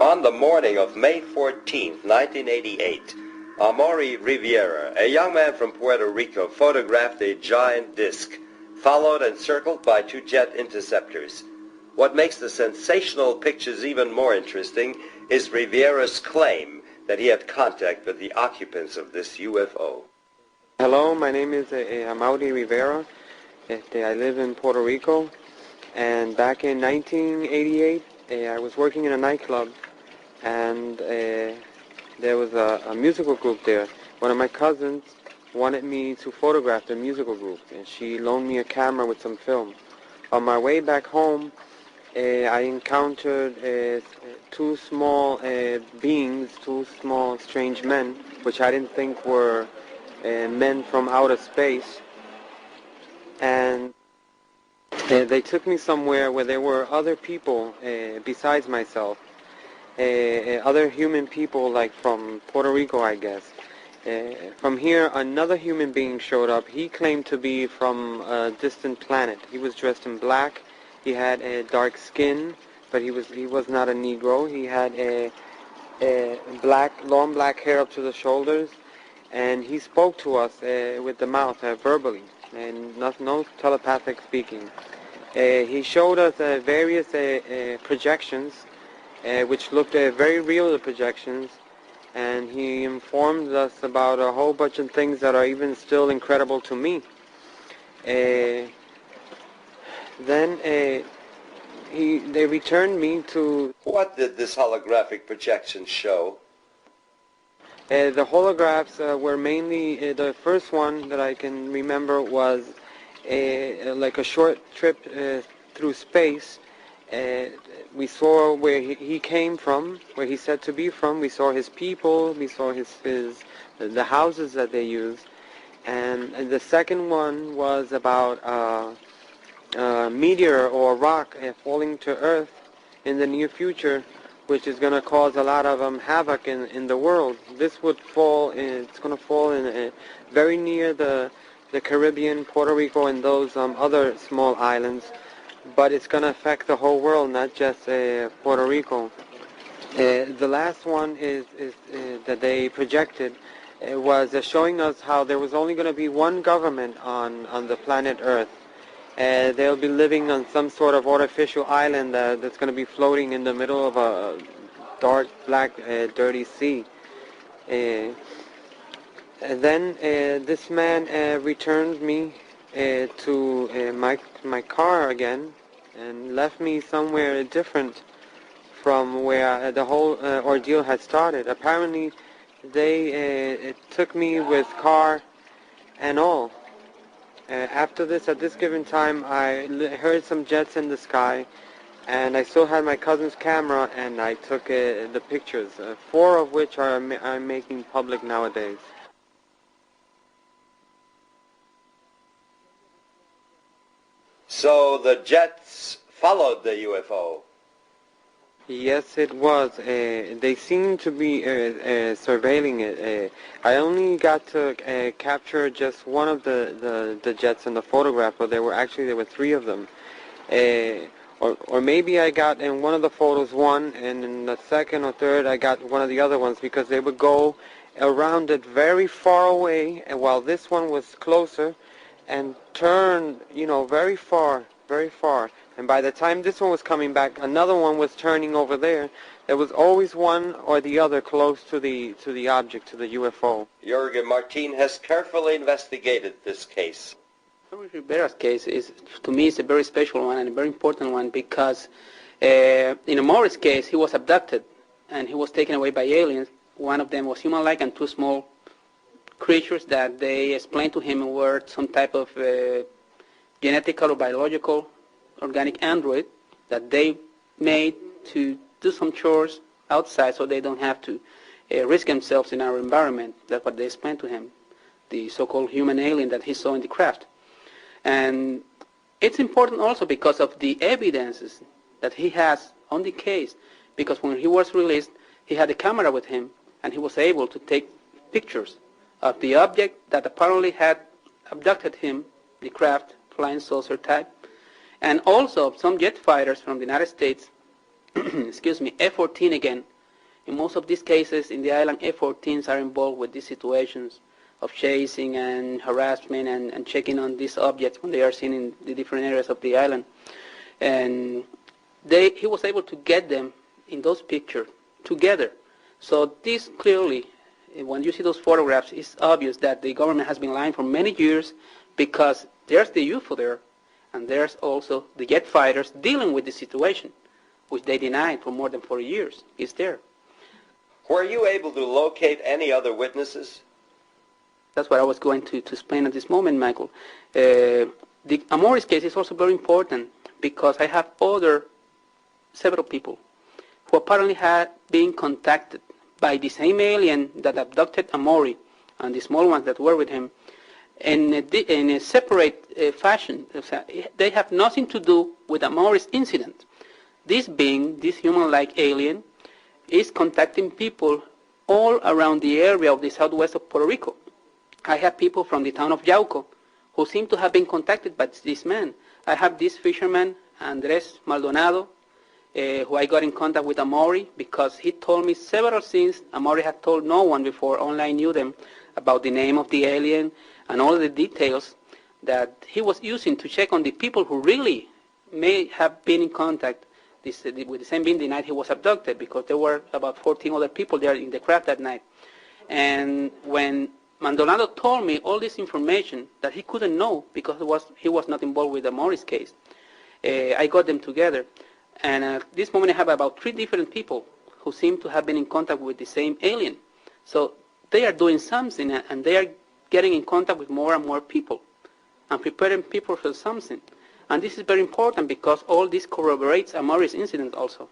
On the morning of May 14, 1988, Amaury Riviera, a young man from Puerto Rico, photographed a giant disc, followed and circled by two jet interceptors. What makes the sensational pictures even more interesting is Riviera's claim that he had contact with the occupants of this UFO. Hello, my name is Amaury Rivera. I live in Puerto Rico, and back in 1988, I was working in a nightclub, and there was a musical group there. One of my cousins wanted me to photograph the musical group, and she loaned me a camera with some film. On my way back home, I encountered two small beings, two small strange men, which I didn't think were men from outer space. And they took me somewhere where there were other people besides myself, other human people, like from Puerto Rico, I guess. From here, another human being showed up. He claimed to be from a distant planet. He was dressed in black. He had a dark skin, but he was not a Negro. He had a long black hair up to the shoulders, and he spoke to us with the mouth, verbally, and no telepathic speaking. He showed us various projections, which looked very real, the projections, and he informed us about a whole bunch of things that are even still incredible to me. Then they returned me to... What did this holographic projection show? The holographs were mainly, the first one that I can remember was like a short trip through space. We saw where he came from, where he said to be from. We saw his people, we saw the houses that they used. And the second one was about a meteor or rock falling to Earth in the near future, which is going to cause a lot of havoc in the world. This would fall, it's going to fall in very near the Caribbean, Puerto Rico, and those other small islands, but it's going to affect the whole world, not just Puerto Rico. The last one is that they projected was showing us how there was only going to be one government on the planet Earth. They'll be living on some sort of artificial island that's going to be floating in the middle of a dark, black, dirty sea. And then this man returned me to my car again and left me somewhere different from where the whole ordeal had started. Apparently, they took me with car and all. After this, at this given time, I heard some jets in the sky, and I still had my cousin's camera, and I took the pictures, 4 of which I'm making public nowadays. So the jets followed the UFO? Yes, it was. They seemed to be surveilling it. I only got to capture just one of the jets in the photograph, but there were 3 of them. Or maybe I got in one of the photos one, and in the second or third I got one of the other ones, because they would go around it very far away, and while this one was closer, and turn, very far, very far. And by the time this one was coming back, another one was turning over there. There was always one or the other close to the object, to the UFO. Jorge Martin has carefully investigated this case. Rivera's case is, to me, is a very special one and a very important one, because in Amaury's case, he was abducted and he was taken away by aliens. One of them was human-like, and 2 small creatures that they explained to him were some type of genetical or biological organic android that they made to do some chores outside, so they don't have to risk themselves in our environment. That's what they explained to him, the so-called human alien that he saw in the craft. And it's important also because of the evidences that he has on the case, because when he was released, he had a camera with him, and he was able to take pictures of the object that apparently had abducted him, the craft, flying saucer type, and also some jet fighters from the United States excuse me, F-14 again. In most of these cases in the island, F-14s are involved with these situations of chasing and harassment and checking on these objects when they are seen in the different areas of the island. And he was able to get them in those pictures together. So this clearly, when you see those photographs, it's obvious that the government has been lying for many years, because there's the UFO there, and there's also the jet fighters dealing with the situation, which they denied for more than 40 years. It's there. Were you able to locate any other witnesses? That's what I was going to explain at this moment, Michael. The Amoris case is also very important because I have several people who apparently had been contacted by the same alien that abducted Amori and the small ones that were with him in a separate fashion. They have nothing to do with Amori's incident. This being, this human-like alien, is contacting people all around the area of the southwest of Puerto Rico. I have people from the town of Yauco who seem to have been contacted by this man. I have this fisherman, Andres Maldonado, who I got in contact with Amori because he told me several things Amori had told no one before, only I knew them, about the name of the alien and all the details that he was using to check on the people who really may have been in contact with the same being the night he was abducted, because there were about 14 other people there in the craft that night. And when Maldonado told me all this information that he couldn't know because he was not involved with the Morris case, I got them together. And at this moment I have about 3 different people who seem to have been in contact with the same alien. So they are doing something, and they are getting in contact with more and more people and preparing people for something. And this is very important because all this corroborates Amori's incident also.